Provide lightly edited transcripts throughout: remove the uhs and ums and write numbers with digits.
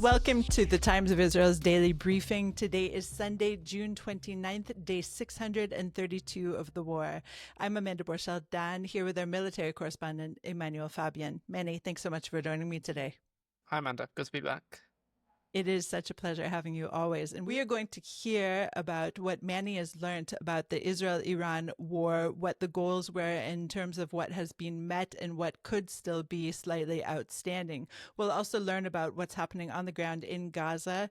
Welcome to the Times of Israel's daily briefing. Today is Sunday, June 29th, day 632 of the war. I'm Amanda Borschel-Dan, here with our military correspondent, Emanuel Fabian. Manny, thanks so much for joining me today. Hi, Amanda. Good to be back. It is such a pleasure having you always. And we are going to hear about what Manny has learned about the Israel-Iran war, what the goals were in terms of what has been met and what could still be slightly outstanding. We'll also learn about what's happening on the ground in Gaza,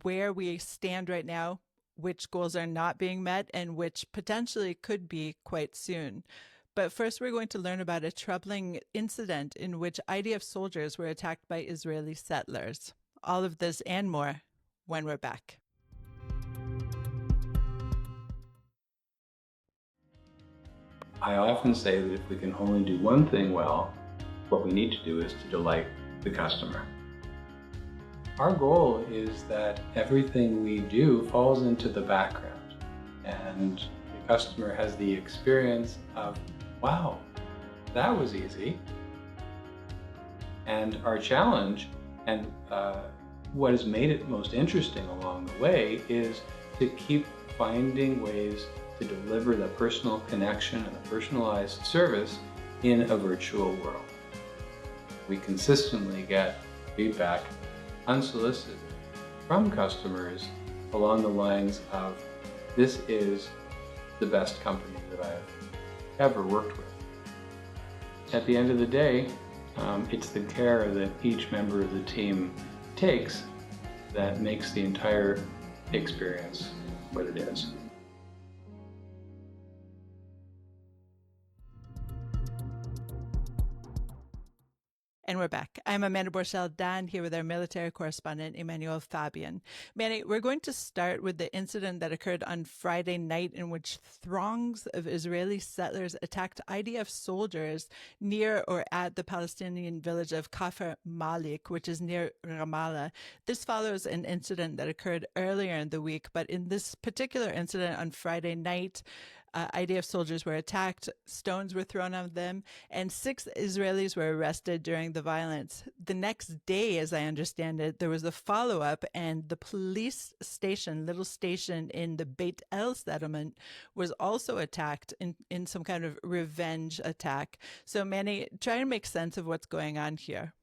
where we stand right now, which goals are not being met, and which potentially could be quite soon. But first, we're going to learn about a troubling incident in which IDF soldiers were attacked by Israeli settlers. All of this and more when we're back. I often say that if we can only do one thing well, what we need to do is to delight the customer. Our goal is that everything we do falls into the background and the customer has the experience of, wow, that was easy. And our challenge and what has made it most interesting along the way is to keep finding ways to deliver the personal connection and the personalized service in a virtual world. We consistently get feedback unsolicited from customers along the lines of, this is the best company that I've ever worked with. At the end of the day, it's the care that each member of the team takes that makes the entire experience what it is. And we're back. I'm Amanda Borschel-Dan, here with our military correspondent, Emanuel Fabian. Manny, we're going to start with the incident that occurred on Friday night in which throngs of Israeli settlers attacked IDF soldiers near or at the Palestinian village of Kafr Malik, which is near Ramallah. This follows an incident that occurred earlier in the week, but in this particular incident on Friday night, IDF soldiers were attacked, stones were thrown on them, and 6 Israelis were arrested during the violence. The next day, as I understand it, there was a follow-up, and the police station, little station in the Beit El settlement, was also attacked in some kind of revenge attack. So, Manny, try and make sense of what's going on here.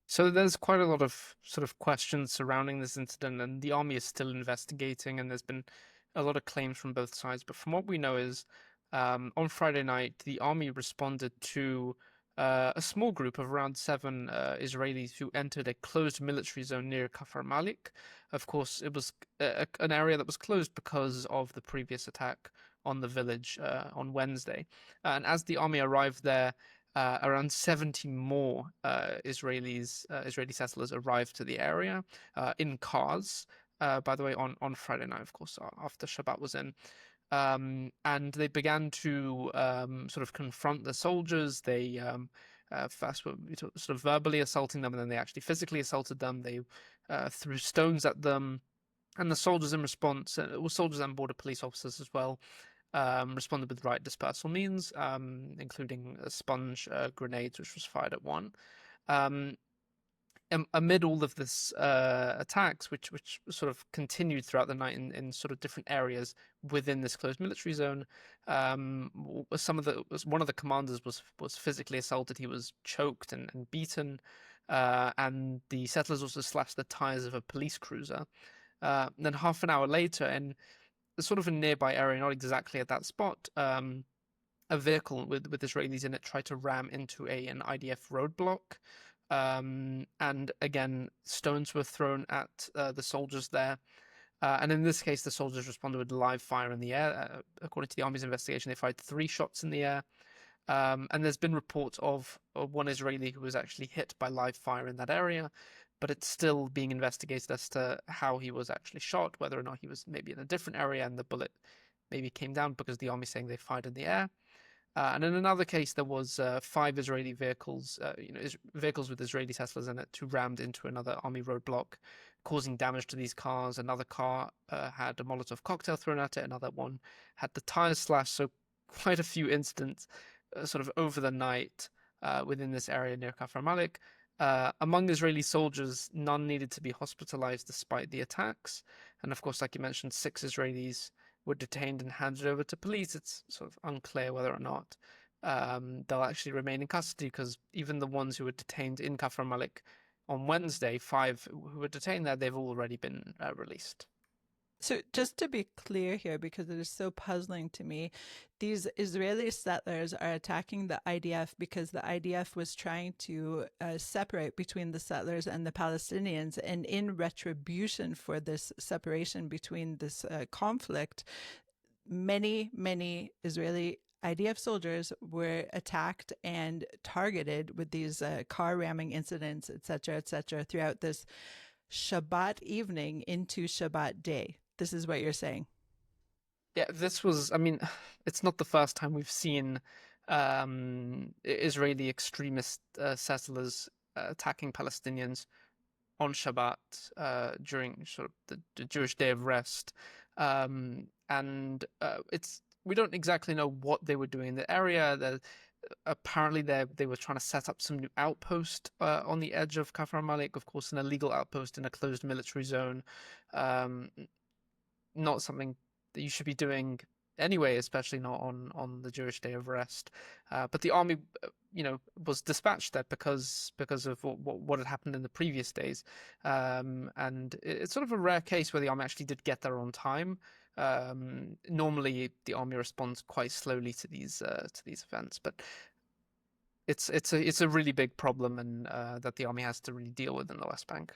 So there's quite a lot of sort of questions surrounding this incident, and the army is still investigating, and there's been a lot of claims from both sides. But from what we know is, on Friday night, the army responded to a small group of around 7 Israelis who entered a closed military zone near Kafr Malik. Of course, it was an area that was closed because of the previous attack on the village on Wednesday. And as the army arrived there, around 70 more Israeli settlers arrived to the area in cars. By the way, on Friday night, of course, after Shabbat was in. And they began to sort of confront the soldiers. They first were sort of verbally assaulting them, and then they actually physically assaulted them. They threw stones at them. And the soldiers in response, soldiers and border police officers as well, responded with right dispersal means, including a sponge grenades, which was fired at one. Amid all of this attacks, which sort of continued throughout the night in sort of different areas within this closed military zone, one of the commanders was physically assaulted. He was choked and beaten, and the settlers also slashed the tires of a police cruiser. Then half an hour later, in sort of a nearby area, not exactly at that spot, a vehicle with Israelis in it tried to ram into an IDF roadblock. And again, stones were thrown at the soldiers there. And in this case, the soldiers responded with live fire in the air. According to the army's investigation, they fired 3 shots in the air. And there's been reports of one Israeli who was actually hit by live fire in that area, but it's still being investigated as to how he was actually shot, whether or not he was maybe in a different area and the bullet maybe came down, because the army saying they fired in the air. And in another case, there was 5 Israeli vehicles, vehicles with Israeli settlers in it, who rammed into another army roadblock, causing damage to these cars. Another car had a Molotov cocktail thrown at it. Another one had the tires slashed. So quite a few incidents sort of over the night within this area near Kafr Malik. Among Israeli soldiers, none needed to be hospitalized despite the attacks. And of course, like you mentioned, 6 Israelis were detained and handed over to police. It's sort of unclear whether or not they'll actually remain in custody, because even the ones who were detained in Kafr Malik on Wednesday, 5 who were detained there, they've already been released. So, just to be clear here, because it is so puzzling to me, these Israeli settlers are attacking the IDF because the IDF was trying to separate between the settlers and the Palestinians. And in retribution for this separation between this conflict, many Israeli IDF soldiers were attacked and targeted with these car ramming incidents, etc., throughout this Shabbat evening into Shabbat day. This is what you're saying. Yeah, this was, I mean, it's not the first time we've seen Israeli extremist settlers attacking Palestinians on Shabbat during sort of the Jewish Day of Rest. And we don't exactly know what they were doing in the area. Apparently they were trying to set up some new outpost on the edge of Kafr Malik, of course, an illegal outpost in a closed military zone. Not something that you should be doing anyway, especially not on the Jewish Day of Rest. But the army, was dispatched there because of what had happened in the previous days. And it's sort of a rare case where the army actually did get there on time. Normally, the army responds quite slowly to these events, but it's a really big problem, and that the army has to really deal with in the West Bank.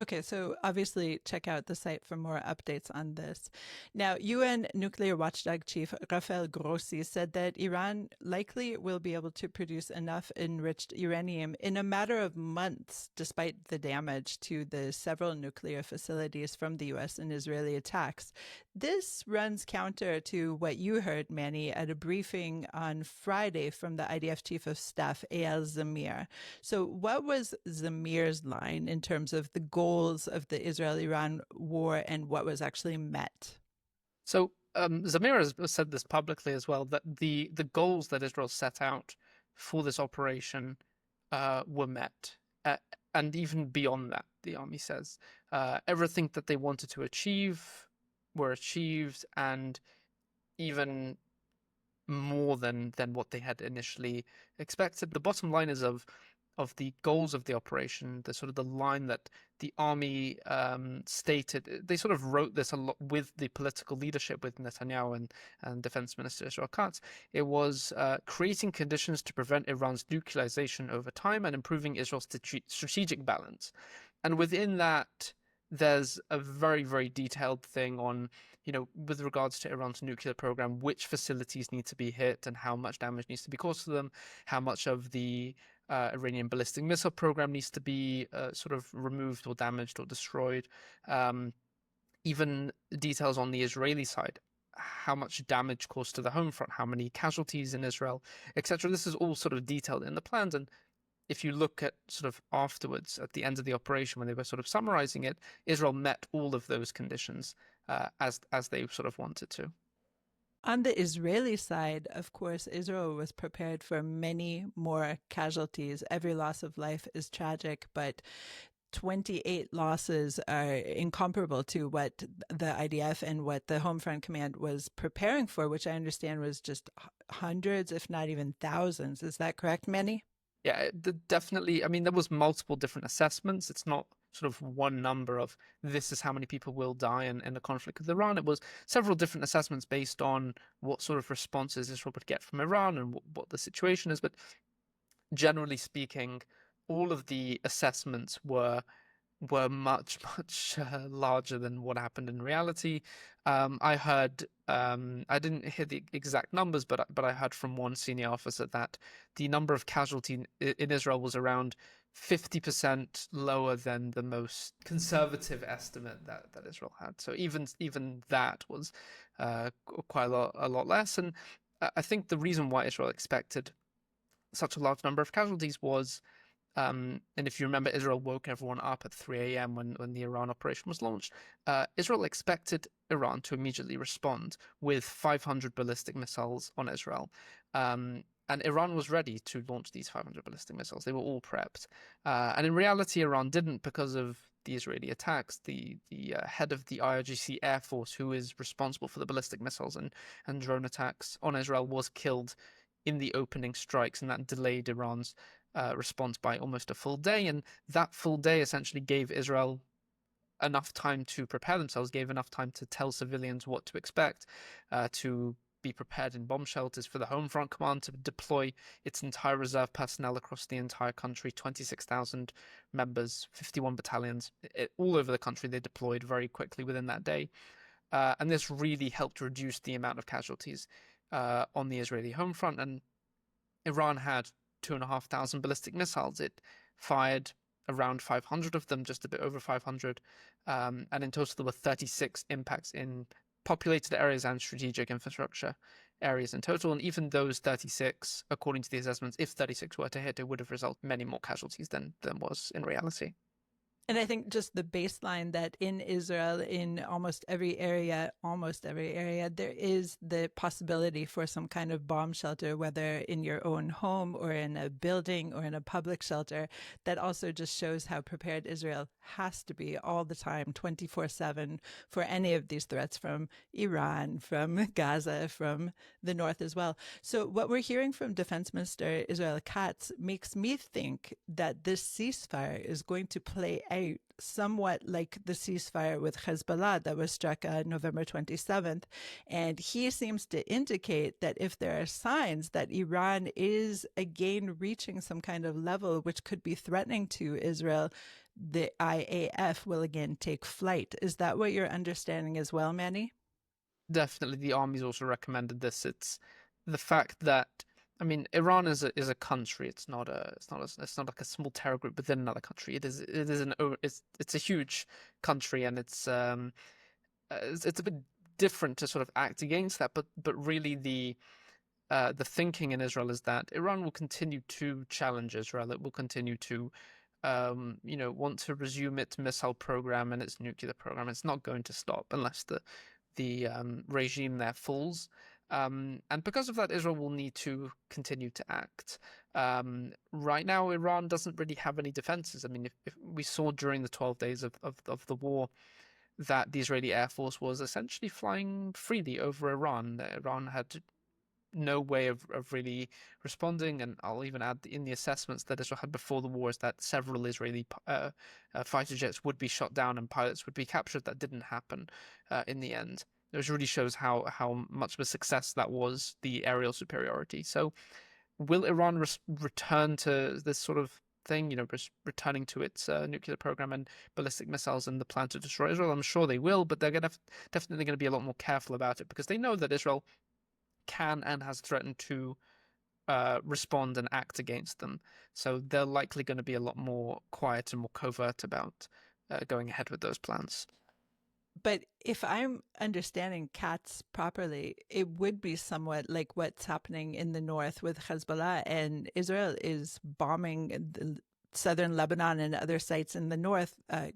Okay, so obviously check out the site for more updates on this. Now, UN nuclear watchdog chief Rafael Grossi said that Iran likely will be able to produce enough enriched uranium in a matter of months, despite the damage to the several nuclear facilities from the US and Israeli attacks. This runs counter to what you heard, Manny, at a briefing on Friday from the IDF chief of staff, Eyal Zamir. So what was Zamir's line in terms of the goals of the Israel-Iran war and what was actually met? So Zamir has said this publicly as well, that the goals that Israel set out for this operation were met. And even beyond that, the army says. Everything that they wanted to achieve were achieved, and even more than what they had initially expected. The bottom line is of the goals of the operation, the sort of the line that the army stated. They sort of wrote this a lot with the political leadership, with Netanyahu and Defense Minister Israel Katz. It was creating conditions to prevent Iran's nuclearization over time and improving Israel's strategic balance. And within that, there's a very, very detailed thing on, with regards to Iran's nuclear program, which facilities need to be hit and how much damage needs to be caused to them, how much of the Iranian ballistic missile program needs to be sort of removed or damaged or destroyed. Even details on the Israeli side, how much damage caused to the home front, how many casualties in Israel, etc. This is all sort of detailed in the plans. And if you look at sort of afterwards, at the end of the operation, when they were sort of summarizing it, Israel met all of those conditions as they sort of wanted to. On the Israeli side, of course, Israel was prepared for many more casualties. Every loss of life is tragic, but 28 losses are incomparable to what the IDF and what the Home Front Command was preparing for, which I understand was just hundreds, if not even thousands. Is that correct, Manny? Yeah, definitely. I mean, there was multiple different assessments. It's not sort of one number of this is how many people will die in the conflict with Iran. It was several different assessments based on what sort of responses Israel would get from Iran and what the situation is. But generally speaking, all of the assessments were much larger than what happened in reality. I heard, I didn't hear the exact numbers, but I heard from one senior officer that the number of casualties in Israel was around 50% lower than the most conservative estimate that Israel had. So even that was quite a lot less. And I think the reason why Israel expected such a large number of casualties was, and if you remember, Israel woke everyone up at 3 a.m. when the Iran operation was launched. Israel expected Iran to immediately respond with 500 ballistic missiles on Israel. And Iran was ready to launch these 500 ballistic missiles. They were all prepped. And in reality, Iran didn't because of the Israeli attacks. The head of the IRGC Air Force, who is responsible for the ballistic missiles and drone attacks on Israel, was killed in the opening strikes, and that delayed Iran's response by almost a full day. And that full day essentially gave Israel enough time to prepare themselves, gave enough time to tell civilians what to expect, to be prepared in bomb shelters, for the Home Front Command to deploy its entire reserve personnel across the entire country, 26,000 members, 51 battalions, all over the country. They deployed very quickly within that day. And this really helped reduce the amount of casualties on the Israeli home front. And Iran had 2,500 ballistic missiles. It fired around 500 of them, just a bit over 500. And in total, there were 36 impacts in populated areas and strategic infrastructure areas in total. And even those 36, according to the assessments, if 36 were to hit, it would have resulted in many more casualties than was in reality. And I think just the baseline that in Israel, in almost every area, there is the possibility for some kind of bomb shelter, whether in your own home or in a building or in a public shelter. That also just shows how prepared Israel has to be all the time, 24/7, for any of these threats from Iran, from Gaza, from the north as well. So what we're hearing from Defense Minister Israel Katz makes me think that this ceasefire is going to play out somewhat like the ceasefire with Hezbollah that was struck on November 27th. And he seems to indicate that if there are signs that Iran is again reaching some kind of level which could be threatening to Israel, the IAF will again take flight. Is that what you're understanding as well, Manny? Definitely. The army's also recommended this. It's the fact that, I mean, Iran is a country. It's not like a small terror group within another country. It's a huge country, and it's a bit different to sort of act against that. But really the thinking in Israel is that Iran will continue to challenge Israel. It will continue to want to resume its missile program and its nuclear program. It's not going to stop unless the regime there falls. And because of that, Israel will need to continue to act. Right now, Iran doesn't really have any defenses. I mean, if we saw during the 12 days of the war that the Israeli Air Force was essentially flying freely over Iran. Iran had no way of really responding, and I'll even add in the assessments that Israel had before the war is that several Israeli fighter jets would be shot down and pilots would be captured. That didn't happen in the end. It really shows how much of a success that was, the aerial superiority. So will Iran return to this sort of thing, returning to its nuclear program and ballistic missiles and the plan to destroy Israel? I'm sure they will, but they're definitely going to be a lot more careful about it because they know that Israel can and has threatened to respond and act against them. So they're likely going to be a lot more quiet and more covert about going ahead with those plans. But if I'm understanding Katz properly, it would be somewhat like what's happening in the north with Hezbollah, and Israel is bombing the southern Lebanon and other sites in the north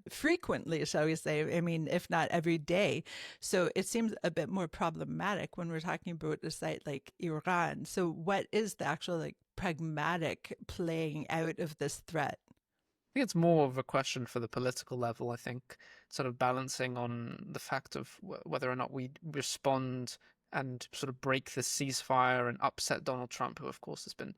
frequently, shall we say, I mean, if not every day. So it seems a bit more problematic when we're talking about a site like Iran. So what is the actual pragmatic playing out of this threat? I think it's more of a question for the political level. I think sort of balancing on the fact of whether or not we respond and sort of break the ceasefire and upset Donald Trump, who of course has been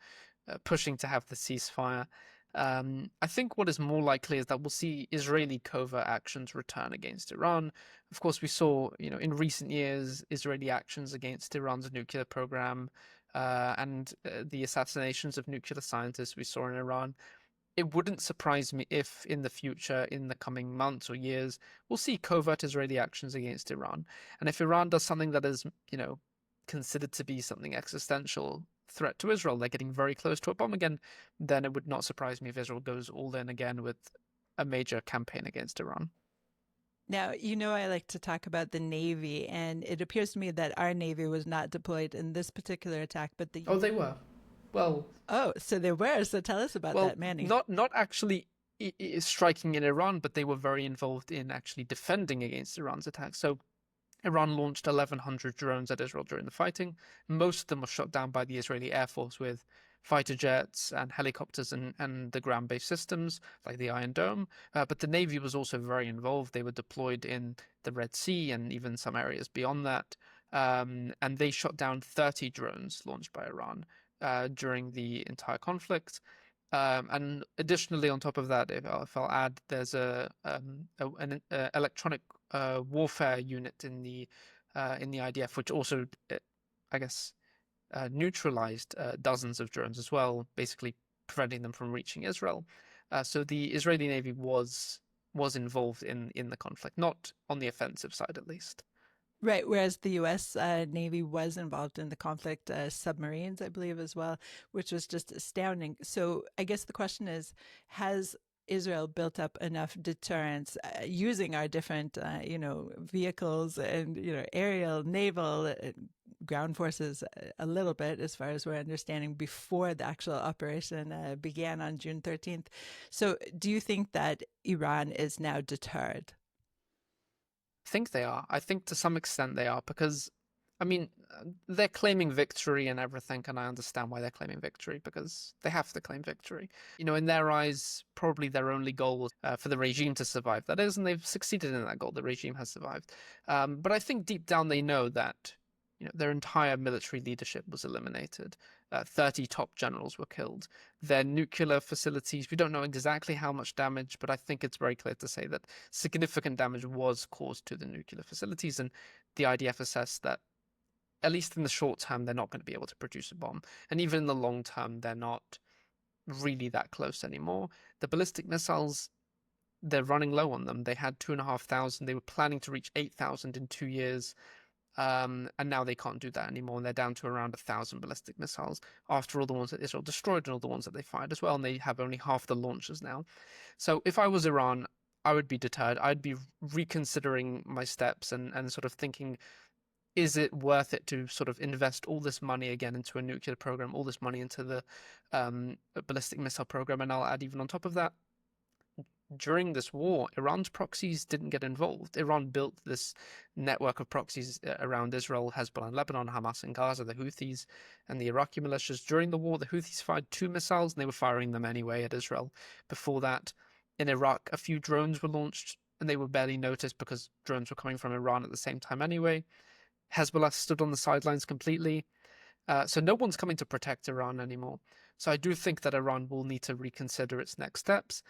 pushing to have the ceasefire. I think what is more likely is that we'll see Israeli covert actions return against Iran. Of course, we saw, in recent years, Israeli actions against Iran's nuclear program and the assassinations of nuclear scientists we saw in Iran. It wouldn't surprise me if in the future, in the coming months or years, we'll see covert Israeli actions against Iran. And if Iran does something that is, considered to be something existential threat to Israel, they're getting very close to a bomb again, then it would not surprise me if Israel goes all in again with a major campaign against Iran. Now, I like to talk about the Navy, and it appears to me that our Navy was not deployed in this particular attack, but the... Oh, they were. Well... Oh, so they were. So tell us about that, Manny. Not actually striking in Iran, but they were very involved in actually defending against Iran's attack. So Iran launched 1,100 drones at Israel during the fighting. Most of them were shot down by the Israeli Air Force with fighter jets and helicopters and the ground-based systems like the Iron Dome. But the Navy was also very involved. They were deployed in the Red Sea and even some areas beyond that. And they shot down 30 drones launched by Iran during the entire conflict. And additionally, on top of that, if I'll add, there's an electronic warfare unit in the IDF, which also, I guess, neutralized dozens of drones as well, basically preventing them from reaching Israel. So the Israeli Navy was involved in the conflict, not on the offensive side at least. Right, whereas the U.S. Navy was involved in the conflict, submarines, I believe, as well, which was just astounding. So I guess the question is, has Israel built up enough deterrence using our different, vehicles and, aerial, naval, ground forces a little bit, as far as we're understanding, before the actual operation began on June 13th. So do you think that Iran is now deterred? I think they are. I think to some extent they are, because, I mean, they're claiming victory and everything, and I understand why they're claiming victory, because they have to claim victory. In their eyes, probably their only goal was for the regime to survive. That is, and they've succeeded in that goal. The regime has survived. But I think deep down they know that their entire military leadership was eliminated. 30 top generals were killed. Their nuclear facilities, we don't know exactly how much damage, but I think it's very clear to say that significant damage was caused to the nuclear facilities, and the IDF assessed that, at least in the short term, they're not going to be able to produce a bomb. And even in the long term, they're not really that close anymore. The ballistic missiles, they're running low on them. They had 2,500. They were planning to reach 8,000 in 2 years. And now they can't do that anymore, and they're down to around 1,000 ballistic missiles after all the ones that Israel destroyed and all the ones that they fired as well, and they have only half the launches now. So if I was Iran, I would be deterred. I'd be reconsidering my steps and sort of thinking, is it worth it to sort of invest all this money again into a nuclear program, all this money into the ballistic missile program? And I'll add, even on top of that, during this war, Iran's proxies didn't get involved. Iran built this network of proxies around Israel, Hezbollah in Lebanon, Hamas in Gaza, the Houthis, and the Iraqi militias. During the war, the Houthis fired 2 missiles, and they were firing them anyway at Israel. Before that, in Iraq, a few drones were launched, and they were barely noticed because drones were coming from Iran at the same time anyway. Hezbollah stood on the sidelines completely. So no one's coming to protect Iran anymore. So I do think that Iran will need to reconsider its next steps.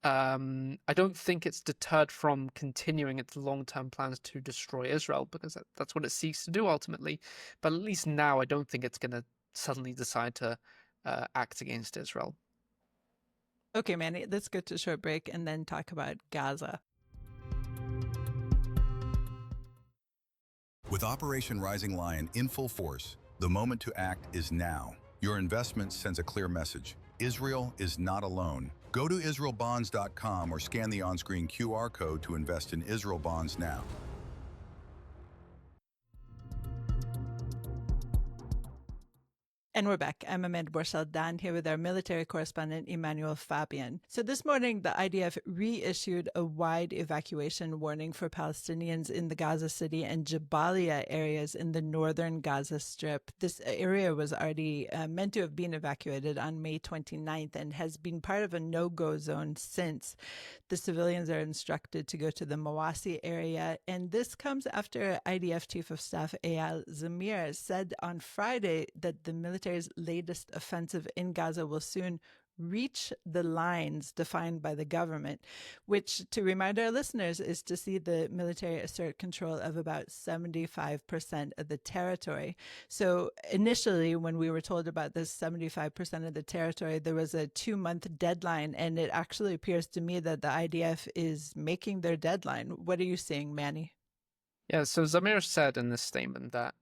I don't think it's deterred from continuing its long-term plans to destroy Israel, because that's what it seeks to do ultimately. But at least now, I don't think it's going to suddenly decide to act against Israel. Okay, Manny, let's go to a short break and then talk about Gaza. With Operation Rising Lion in full force, the moment to act is now. Your investment sends a clear message. Israel is not alone. Go to israelbonds.com or scan the on-screen QR code to invest in Israel bonds now. And we're back. I'm Amanda Borschel-Dan here with our military correspondent, Emanuel Fabian. So this morning, the IDF reissued a wide evacuation warning for Palestinians in the Gaza City and Jabalia areas in the northern Gaza Strip. This area was already meant to have been evacuated on May 29th and has been part of a no-go zone since. The civilians are instructed to go to the Mawasi area, and this comes after IDF Chief of Staff Eyal Zamir said on Friday that the military's latest offensive in Gaza will soon reach the lines defined by the government, which, to remind our listeners, is to see the military assert control of about 75% of the territory. So initially, when we were told about this 75% of the territory, there was a 2-month deadline, and it actually appears to me that the IDF is making their deadline. What are you seeing, Manny? Yeah, so Zamir said in this statement that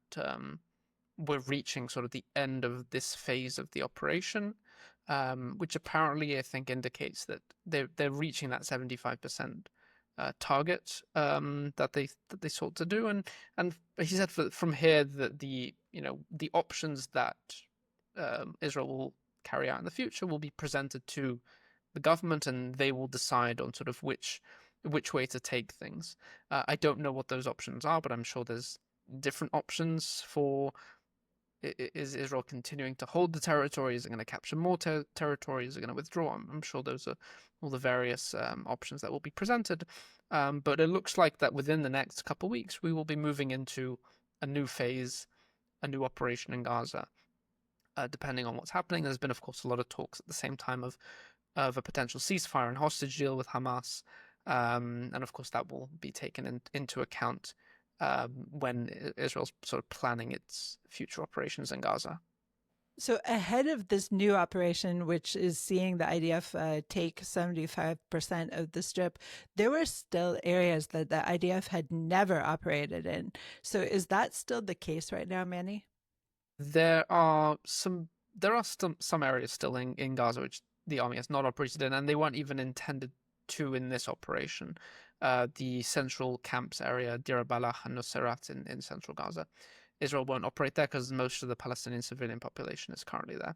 we're reaching sort of the end of this phase of the operation, which apparently I think indicates that they're reaching that 75% target that they sought to do, and he said from here that the options that Israel will carry out in the future will be presented to the government, and they will decide on sort of which which way to take things. I don't know what those options are, but I'm sure there's different options for. Is Israel continuing to hold the territory? Is it going to capture more territory? Is it going to withdraw? I'm sure those are all the various options that will be presented. But it looks like that within the next couple of weeks, we will be moving into a new phase, a new operation in Gaza, depending on what's happening. There's been, of course, a lot of talks at the same time of a potential ceasefire and hostage deal with Hamas. And of course, that will be taken into account when Israel's sort of planning its future operations in Gaza. So ahead of this new operation, which is seeing the IDF take 75% of the Strip, there were still areas that the IDF had never operated in. So is that still the case right now, Manny? There are some areas still in Gaza which the army has not operated in, and they weren't even intended to in this operation. The central camps area, Deir al-Balah and Nuseirat in central Gaza. Israel won't operate there because most of the Palestinian civilian population is currently there.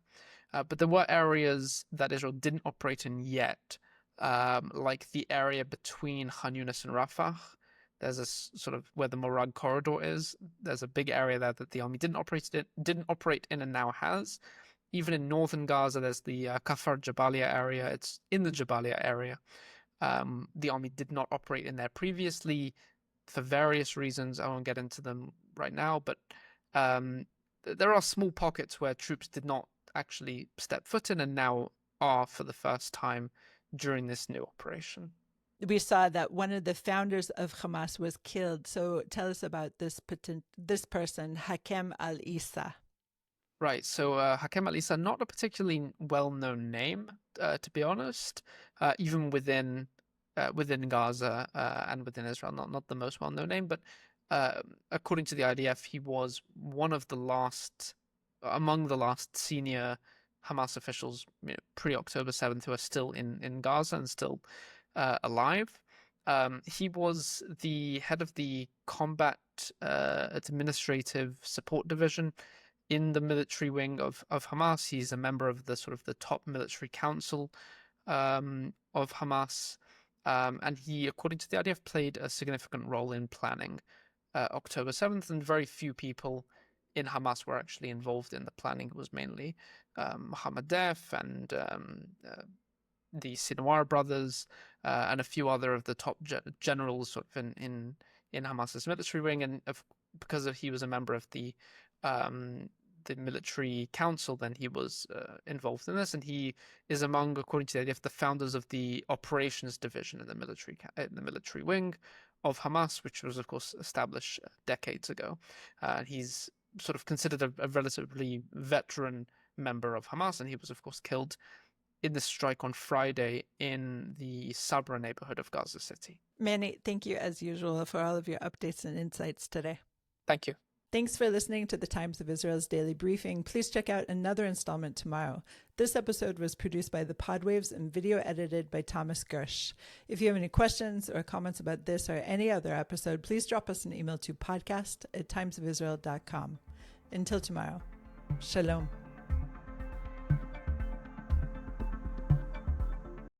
But there were areas that Israel didn't operate in yet, like the area between Khan Yunis and Rafah. There's a sort of where the Morag corridor is. There's a big area there that the army didn't operate in and now has. Even in northern Gaza, there's the Kafr Jabalia area. It's in the Jabalia area. The army did not operate in there previously for various reasons. I won't get into them right now, but there are small pockets where troops did not actually step foot in and now are for the first time during this new operation. We saw that one of the founders of Hamas was killed. So tell us about this person, Hakem al-Issa. Right, so Hakem al-Issa, not a particularly well-known name, to be honest, even within Gaza and within Israel, not the most well-known name, but according to the IDF, he was among the last senior Hamas officials pre-October 7th who are still in Gaza and still alive. He was the head of the Combat Administrative Support Division in the military wing of Hamas. He's a member of the sort of the top military council of Hamas. And he, according to the IDF, played a significant role in planning October 7th, and very few people in Hamas were actually involved in the planning. It was mainly Mohammed Def and the Sinwar brothers and a few other of the top generals sort of in Hamas's military wing. And because he was a member of the military council, then he was involved in this, and he is among, according to the IDF, the founders of the operations division in the military wing of Hamas, which was of course established decades ago. He's sort of considered a relatively veteran member of Hamas, and he was of course killed in the strike on Friday in the Sabra neighborhood of Gaza City. Manny, thank you as usual for all of your updates and insights today. Thank you. Thanks for listening to the Times of Israel's Daily Briefing. Please check out another installment tomorrow. This episode was produced by the Podwaves and video edited by Thomas Gersh. If you have any questions or comments about this or any other episode, please drop us an email to podcast@timesofisrael.com. Until tomorrow, shalom.